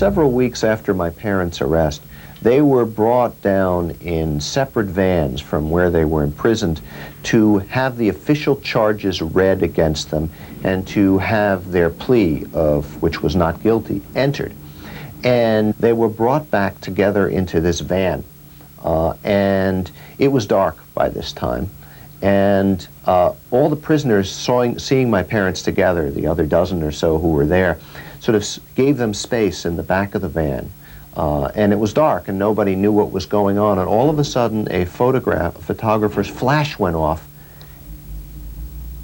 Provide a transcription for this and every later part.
several weeks after my parents' arrest, they were brought down in separate vans from where they were imprisoned to have the official charges read against them and to have their plea, of which was not guilty, entered. And they were brought back together into this van. And it was dark by this time. And all the prisoners seeing my parents together, the other dozen or so who were there, sort of gave them space in the back of the van. And it was dark and nobody knew what was going on. And all of a sudden a photographer's flash went off.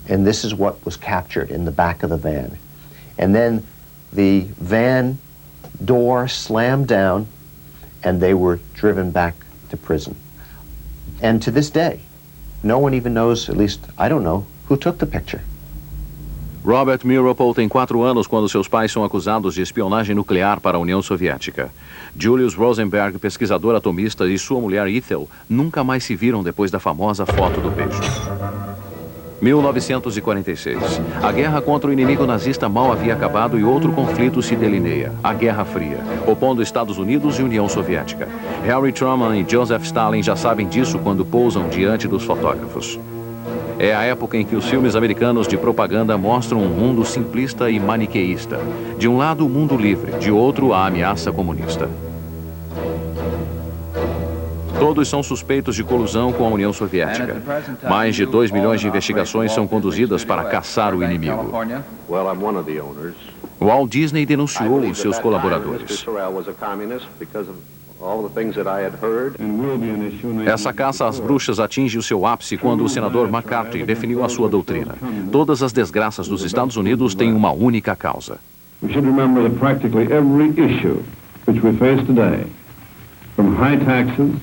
And this is what was captured in the back of the van. And then the van door slammed down and they were driven back to prison. And to this day, no one even knows, at least I don't know, who took the picture. Robert Meeropol tem 4 anos quando seus pais são acusados de espionagem nuclear para a União Soviética. Julius Rosenberg, pesquisador atomista, e sua mulher Ethel nunca mais se viram depois da famosa foto do beijo. 1946. A guerra contra o inimigo nazista mal havia acabado e outro conflito se delineia, a Guerra Fria, opondo Estados Unidos e União Soviética. Harry Truman e Joseph Stalin já sabem disso quando pousam diante dos fotógrafos. É a época em que os filmes americanos de propaganda mostram um mundo simplista e maniqueísta. De um lado, o mundo livre, de outro, a ameaça comunista. Todos são suspeitos de colusão com a União Soviética. Mais de 2 milhões de investigações são conduzidas para caçar o inimigo. Walt Disney denunciou os seus colaboradores. Essa caça às bruxas atinge o seu ápice quando o senador McCarthy definiu a sua doutrina. Todas as desgraças dos Estados Unidos têm uma única causa. We should remember that practically every issue which we face today, from high taxes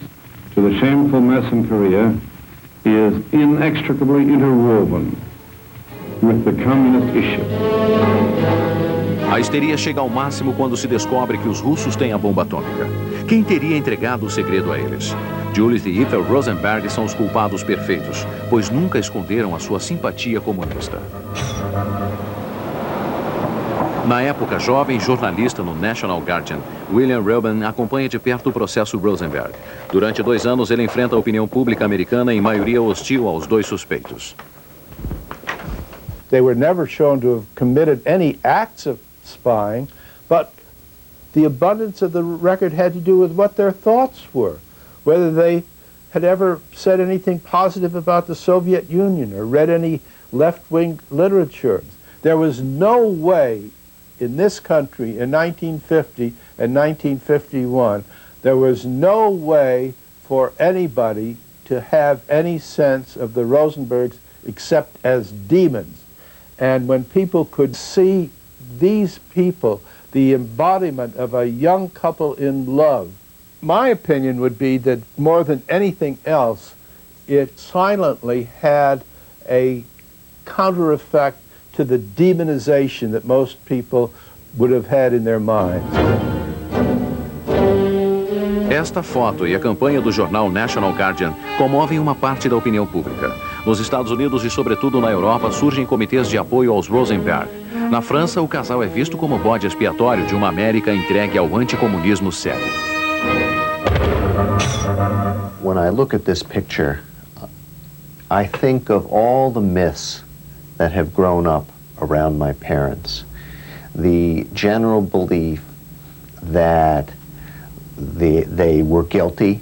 to the shameful mess in Korea, is inextricably interwoven with the communist issue. A histeria chega ao máximo quando se descobre que os russos têm a bomba atômica. Quem teria entregado o segredo a eles? Julius e Ethel Rosenberg são os culpados perfeitos, pois nunca esconderam a sua simpatia comunista. Na época, jovem jornalista no National Guardian, William Reuben acompanha de perto o processo Rosenberg. Durante 2 anos, ele enfrenta a opinião pública americana em maioria hostil aos 2 suspeitos. They were never shown to have committed any acts of spying, but the abundance of the record had to do with what their thoughts were, whether they had ever said anything positive about the Soviet Union or read any left-wing literature. There was no way in this country in 1950 and 1951, there was no way for anybody to have any sense of the Rosenbergs except as demons. And when people could see these people, the embodiment of a young couple in love, my opinion would be that more than anything else, it silently had a counter effect to the demonization that most people would have had in their minds. Esta foto e a campanha do jornal National Guardian comovem uma parte da opinião pública. Nos Estados Unidos e sobretudo na Europa surgem comitês de apoio aos Rosenberg. Na França, o casal é visto como bode expiatório de uma América entregue ao anticomunismo cego. When I look at this picture, I think of all the myths that have grown up around my parents. The general belief that they were guilty,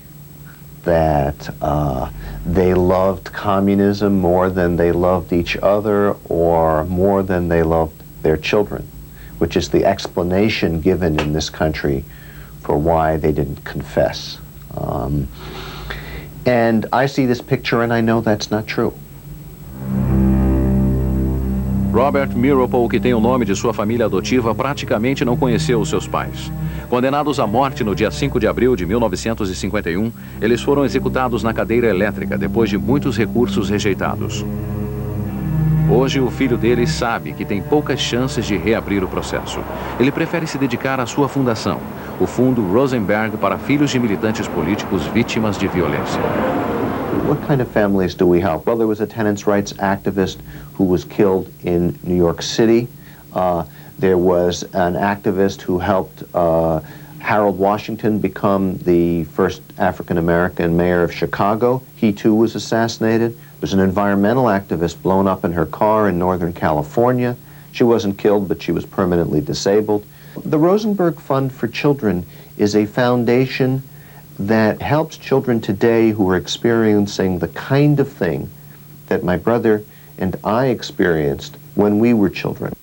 that they loved communism more than they loved each other or more than they loved their children, which is the explanation given in this country for why they didn't confess. And I see this picture and I know that's not true. Robert Meeropol, que tem o nome de sua família adotiva, praticamente não conheceu os seus pais. Condenados à morte no dia 5 de abril de 1951, eles foram executados na cadeira elétrica depois de muitos recursos rejeitados. Hoje, o filho deles sabe que tem poucas chances de reabrir o processo. Ele prefere se dedicar à sua fundação, o Fundo Rosenberg para filhos de militantes políticos vítimas de violência. What kind of families do we help? Well, there was a tenants' rights activist who was killed in New York City There was an activist who helped Harold Washington become the first African-American mayor of Chicago. He too was assassinated. There's an environmental activist blown up in her car in Northern California. She wasn't killed, but she was permanently disabled. The Rosenberg Fund for Children is a foundation that helps children today who are experiencing the kind of thing that my brother and I experienced when we were children.